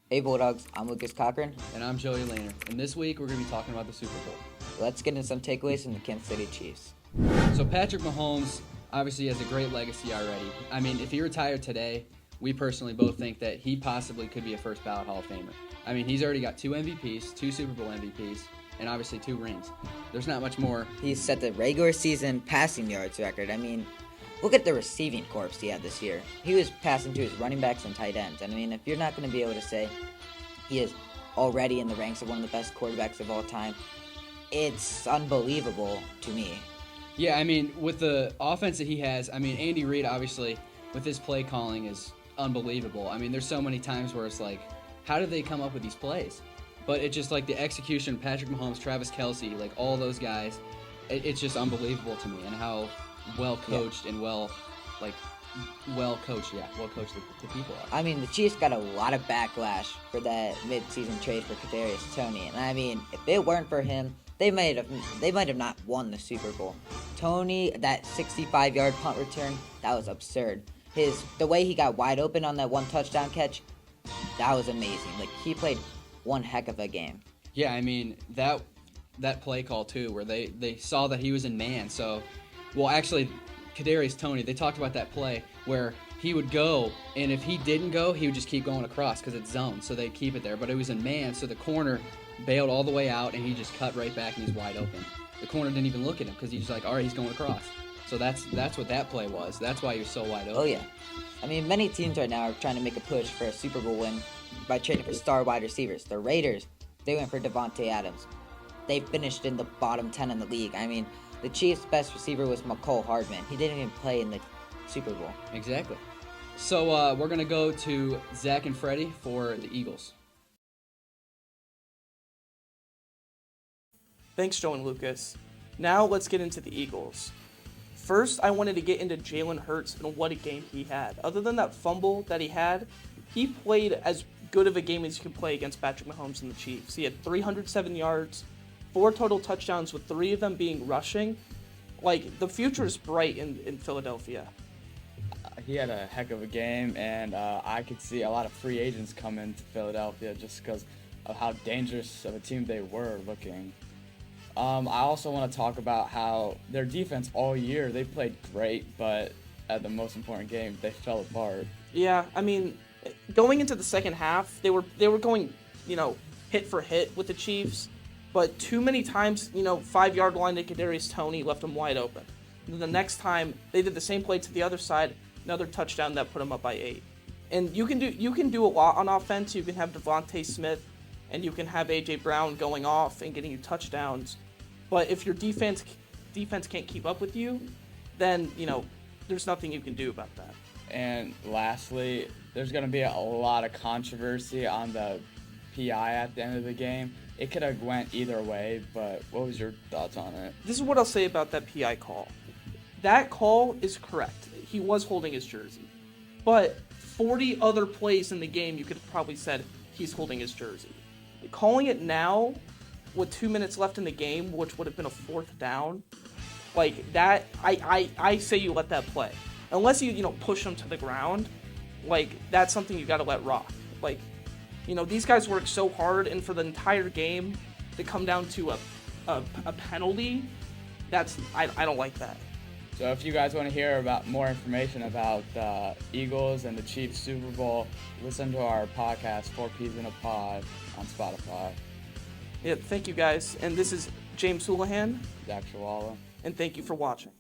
Hey Bulldogs, I'm Lucas Cochran. And I'm Joey Lehner. And this week we're going to be talking about the Super Bowl. Let's get into some takeaways from the Kansas City Chiefs. So Patrick Mahomes obviously has a great legacy already. I mean, if he retired today, we personally both think that he possibly could be a first ballot Hall of Famer. I mean, he's already got 2 MVPs, 2 Super Bowl MVPs, and obviously 2 rings. There's not much more. He's set the regular season passing yards record. I mean, look at the receiving corps he had this year. He was passing to his running backs and tight ends. And I mean, if you're not going to be able to say he is already in the ranks of one of the best quarterbacks of all time, it's unbelievable to me. Yeah, I mean, with the offense that he has, I mean, Andy Reid, obviously, with his play calling is unbelievable. I mean, there's so many times where it's like, how did they come up with these plays? But it's just like the execution, Patrick Mahomes, Travis Kelce, like all those guys, it's just unbelievable to me, and how well coached and well coached the people are. I mean, the Chiefs got a lot of backlash for that mid-season trade for Kadarius Toney, and I mean, if it weren't for him, they might have not won the Super Bowl. Toney, that 65-yard punt return, that was absurd. The way he got wide open on that one touchdown catch, that was amazing. Like, he played one heck of a game. Yeah, I mean, that play call too, where they saw that he was in man. So, well, actually, Kadarius Toney, they talked about that play where he would go, and if he didn't go, he would just keep going across because it's zone, so they'd keep it there. But it was in man, so the corner bailed all the way out, and he just cut right back, and he's wide open. The corner didn't even look at him because he's just like, all right, he's going across. So that's what that play was. That's why he was so wide open. Oh, yeah. I mean, many teams right now are trying to make a push for a Super Bowl win by trading for star wide receivers. The Raiders, they went for Devontae Adams. They finished in the bottom 10 in the league. I mean, the Chiefs' best receiver was McCole Hardman. He didn't even play in the Super Bowl. Exactly. So we're going to go to Zach and Freddie for the Eagles. Thanks, Joe and Lucas. Now let's get into the Eagles. First, I wanted to get into Jalen Hurts and what a game he had. Other than that fumble that he had, he played as good of a game as you can play against Patrick Mahomes and the Chiefs. He had 307 yards, 4 total touchdowns, with 3 of them being rushing. Like, the future is bright in Philadelphia. He had a heck of a game, and I could see a lot of free agents come into Philadelphia just because of how dangerous of a team they were looking. I also want to talk about how their defense all year, they played great, but at the most important game, they fell apart. Yeah, I mean, going into the second half, they were going, hit for hit with the Chiefs, but too many times, 5-yard line to Kadarius Toney left them wide open. And then the next time, they did the same play to the other side, another touchdown that put them up by 8. And you can do a lot on offense. You can have Devontae Smith, and you can have A.J. Brown going off and getting you touchdowns. But if your defense can't keep up with you, then, there's nothing you can do about that. And lastly, there's going to be a lot of controversy on the PI at the end of the game. It could have went either way, but what was your thoughts on it? This is what I'll say about that PI call. That call is correct. He was holding his jersey. But 40 other plays in the game, you could have probably said he's holding his jersey. Calling it now, with 2 minutes left in the game, which would have been a 4th down, like that, I say you let that play. Unless you push him to the ground, like, that's something you got to let rock. Like, these guys work so hard, and for the entire game to come down to a penalty, I don't like that. So if you guys want to hear about more information about the Eagles and the Chiefs Super Bowl, listen to our podcast, 4 Ps in a Pod, on Spotify. Yeah, thank you guys. And this is James Houlihan. Zach Shawala. And thank you for watching.